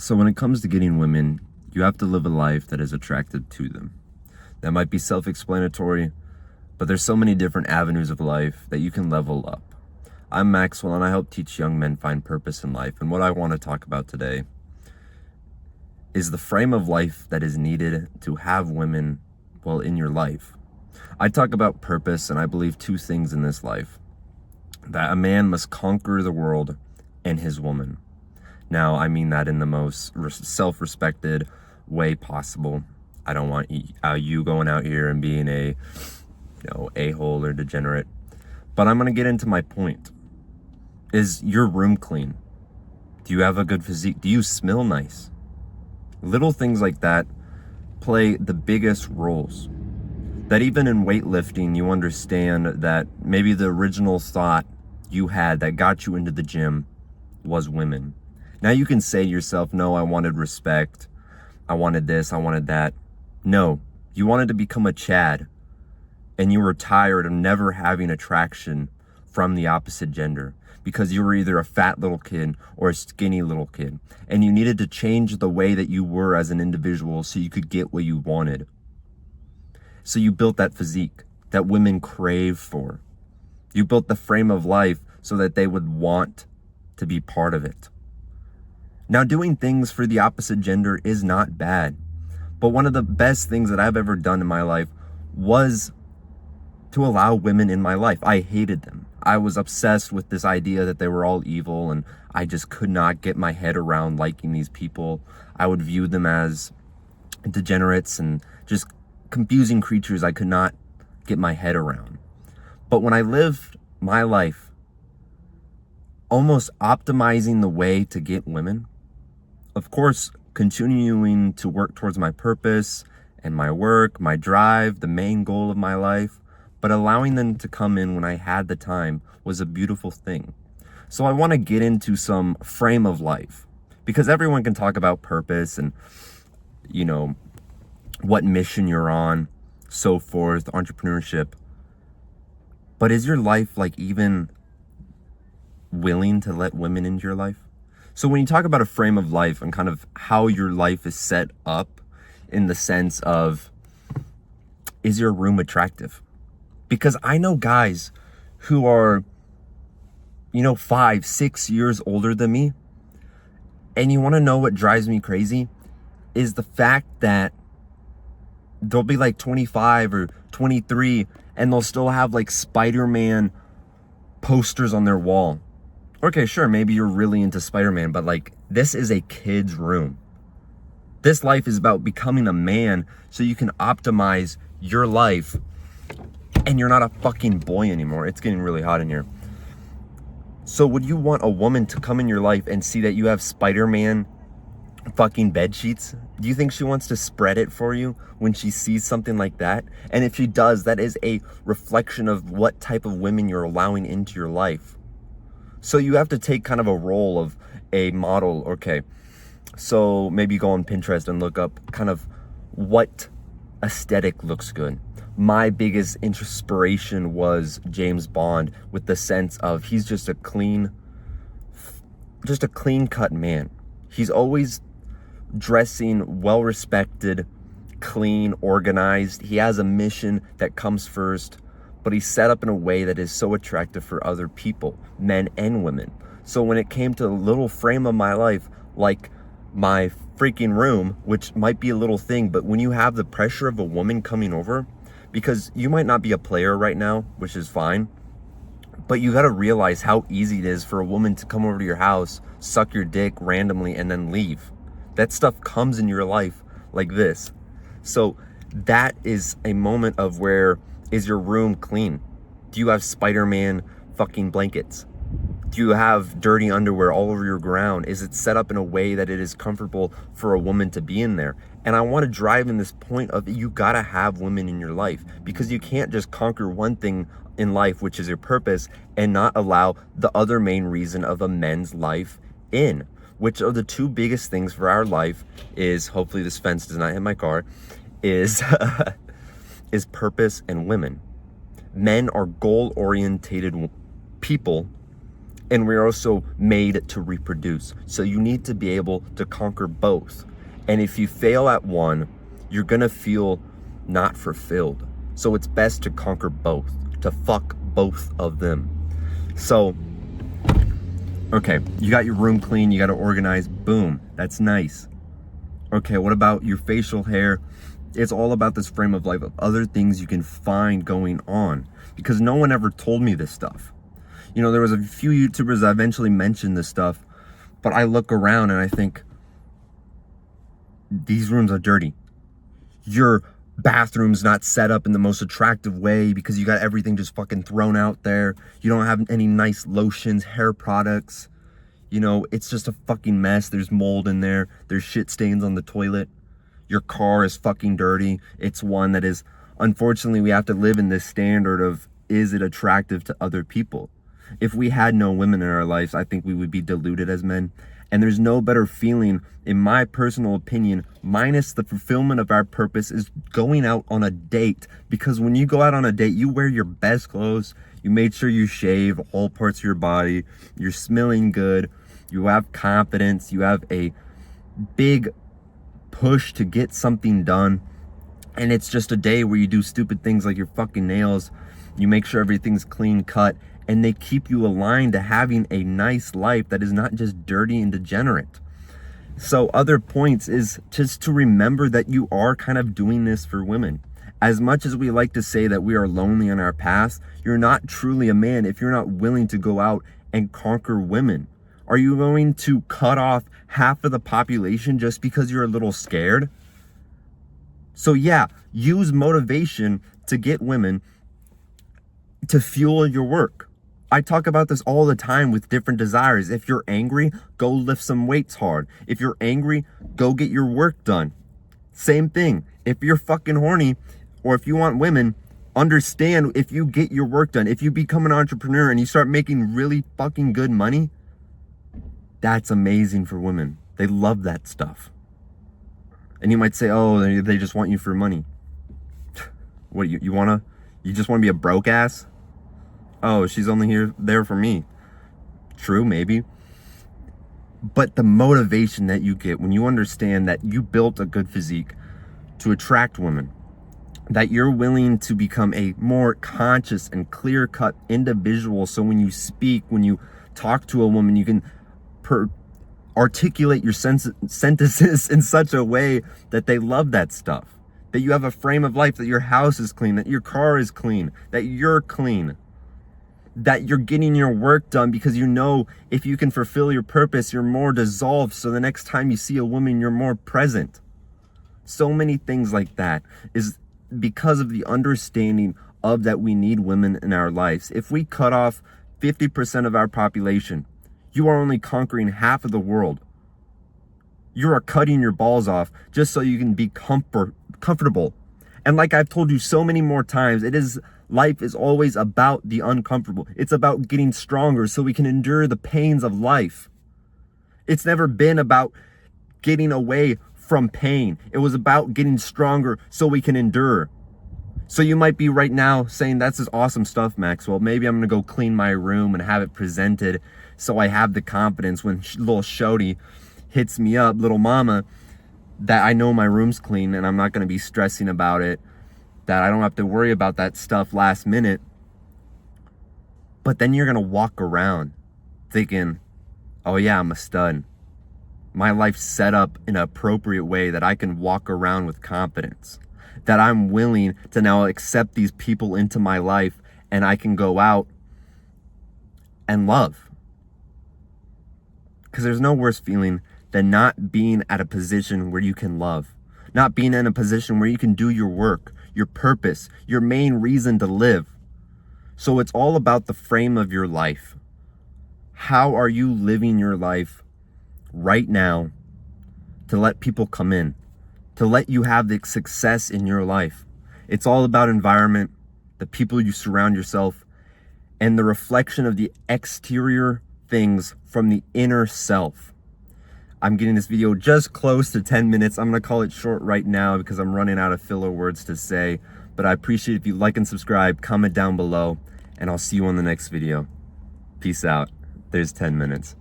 So when it comes to getting women, you have to live a life that is attractive to them. That might be self-explanatory, but there's so many different avenues of life that you can level up. I'm Maxwell, and I help teach young men find purpose in life. And what I want to talk about today is the frame of life that is needed to have women, well, in your life. I talk about purpose, and I believe two things in this life: that a man must conquer the world and his woman. Now, I mean that in the most self-respected way possible. I don't want you going out here and being a a-hole or degenerate. But I'm going to get into my point. Is your room clean? Do you have a good physique? Do you smell nice? Little things like that play the biggest roles. That even in weightlifting, you understand that maybe the original thought you had that got you into the gym was women. Now you can say to yourself, no, I wanted respect. I wanted this, I wanted that. No, you wanted to become a Chad, and you were tired of never having attraction from the opposite gender because you were either a fat little kid or a skinny little kid, and you needed to change the way that you were as an individual so you could get what you wanted. So you built that physique that women crave for. You built the frame of life so that they would want to be part of it. Now, doing things for the opposite gender is not bad, but one of the best things that I've ever done in my life was to allow women in my life. I hated them. I was obsessed with this idea that they were all evil, and I just could not get my head around liking these people. I would view them as degenerates and just confusing creatures I could not get my head around. But when I lived my life almost optimizing the way to get women, of course, continuing to work towards my purpose and my work, my drive, the main goal of my life, but allowing them to come in when I had the time was a beautiful thing. So I want to get into some frame of life, because everyone can talk about purpose and, what mission you're on, so forth, entrepreneurship. But is your life even willing to let women into your life? So when you talk about a frame of life and kind of how your life is set up in the sense of, is your room attractive? Because I know guys who are, 5, 6 years older than me. And you want to know what drives me crazy? Is the fact that they'll be 25 or 23 and they'll still have Spider-Man posters on their wall. Okay, sure, maybe you're really into Spider-Man, but this is a kid's room. This life is about becoming a man so you can optimize your life and you're not a fucking boy anymore. It's getting really hot in here. So would you want a woman to come in your life and see that you have Spider-Man fucking bed sheets? Do you think she wants to spread it for you when she sees something like that? And if she does, that is a reflection of what type of women you're allowing into your life. So you have to take kind of a role of a model. Okay, so maybe go on Pinterest and look up kind of what aesthetic looks good. My biggest inspiration was James Bond, with the sense of he's just a clean cut man. He's always dressing well respected, clean, organized. He has a mission that comes first, but he's set up in a way that is so attractive for other people, men and women. So when it came to the little frame of my life, like my freaking room, which might be a little thing, but when you have the pressure of a woman coming over, because you might not be a player right now, which is fine, but you got to realize how easy it is for a woman to come over to your house, suck your dick randomly, and then leave. That stuff comes in your life like this. So that is a moment of where, is your room clean? Do you have Spider-Man fucking blankets? Do you have dirty underwear all over your ground? Is it set up in a way that it is comfortable for a woman to be in there? And I want to drive in this point of, you gotta have women in your life, because you can't just conquer one thing in life, which is your purpose, and not allow the other main reason of a men's life in, which are the two biggest things for our life is, hopefully this fence does not hit my car, is is purpose and women. Men are goal-orientated people, and we're also made to reproduce. So you need to be able to conquer both. And if you fail at one, you're gonna feel not fulfilled. So it's best to conquer both, to fuck both of them. So, okay, you got your room clean, you got to organize, boom, that's nice. Okay, what about your facial hair? It's all about this frame of life of other things you can find going on, because no one ever told me this stuff. You know, there was a few YouTubers that eventually mentioned this stuff, but I look around and I think, these rooms are dirty. Your bathroom's not set up in the most attractive way because you got everything just fucking thrown out there. You don't have any nice lotions, hair products. You know, it's just a fucking mess. There's mold in there. There's shit stains on the toilet. Your car is fucking dirty. It's one that is, unfortunately, we have to live in this standard of, is it attractive to other people? If we had no women in our lives, I think we would be deluded as men. And there's no better feeling, in my personal opinion, minus the fulfillment of our purpose, is going out on a date. Because when you go out on a date, you wear your best clothes, you made sure you shave all parts of your body, you're smelling good, you have confidence, you have a big push to get something done. And it's just a day where you do stupid things like your fucking nails, you make sure everything's clean cut, and they keep you aligned to having a nice life that is not just dirty and degenerate. So other points is just to remember that you are kind of doing this for women. As much as we like to say that we are lonely on our path, you're not truly a man if you're not willing to go out and conquer women. Are you going to cut off half of the population just because you're a little scared? So yeah, use motivation to get women to fuel your work. I talk about this all the time with different desires. If you're angry, go lift some weights hard. If you're angry, go get your work done. Same thing. If you're fucking horny, or if you want women, understand, if you get your work done, if you become an entrepreneur and you start making really fucking good money, that's amazing for women. They love that stuff. And you might say, oh, they just want you for money. What, you just want to be a broke ass? Oh, she's only there for me. True, maybe. But the motivation that you get when you understand that you built a good physique to attract women, that you're willing to become a more conscious and clear-cut individual, so when you speak, when you talk to a woman, you can articulate your sentences in such a way that they love that stuff. That you have a frame of life, that your house is clean, that your car is clean, that you're clean. That you're getting your work done because you know if you can fulfill your purpose, you're more dissolved. So the next time you see a woman, you're more present. So many things like that is because of the understanding of that we need women in our lives. If we cut off 50% of our population, you are only conquering half of the world. You are cutting your balls off just so you can be comfortable. And like I've told you so many more times, life is always about the uncomfortable. It's about getting stronger so we can endure the pains of life. It's never been about getting away from pain. It was about getting stronger so we can endure. So you might be right now saying, that's just awesome stuff, Maxwell. Maybe I'm going to go clean my room and have it presented so I have the confidence when little Shody hits me up, little mama, that I know my room's clean and I'm not going to be stressing about it, that I don't have to worry about that stuff last minute. But then you're going to walk around thinking, oh yeah, I'm a stud. My life's set up in an appropriate way that I can walk around with confidence. That I'm willing to now accept these people into my life and I can go out and love. Because there's no worse feeling than not being at a position where you can love. Not being in a position where you can do your work, your purpose, your main reason to live. So it's all about the frame of your life. How are you living your life right now to let people come in, to let you have the success in your life? It's all about environment, the people you surround yourself, and the reflection of the exterior things from the inner self. I'm getting this video just close to 10 minutes. I'm going to call it short right now because I'm running out of filler words to say. But I appreciate if you like and subscribe, comment down below, and I'll see you on the next video. Peace out. there's 10 minutes.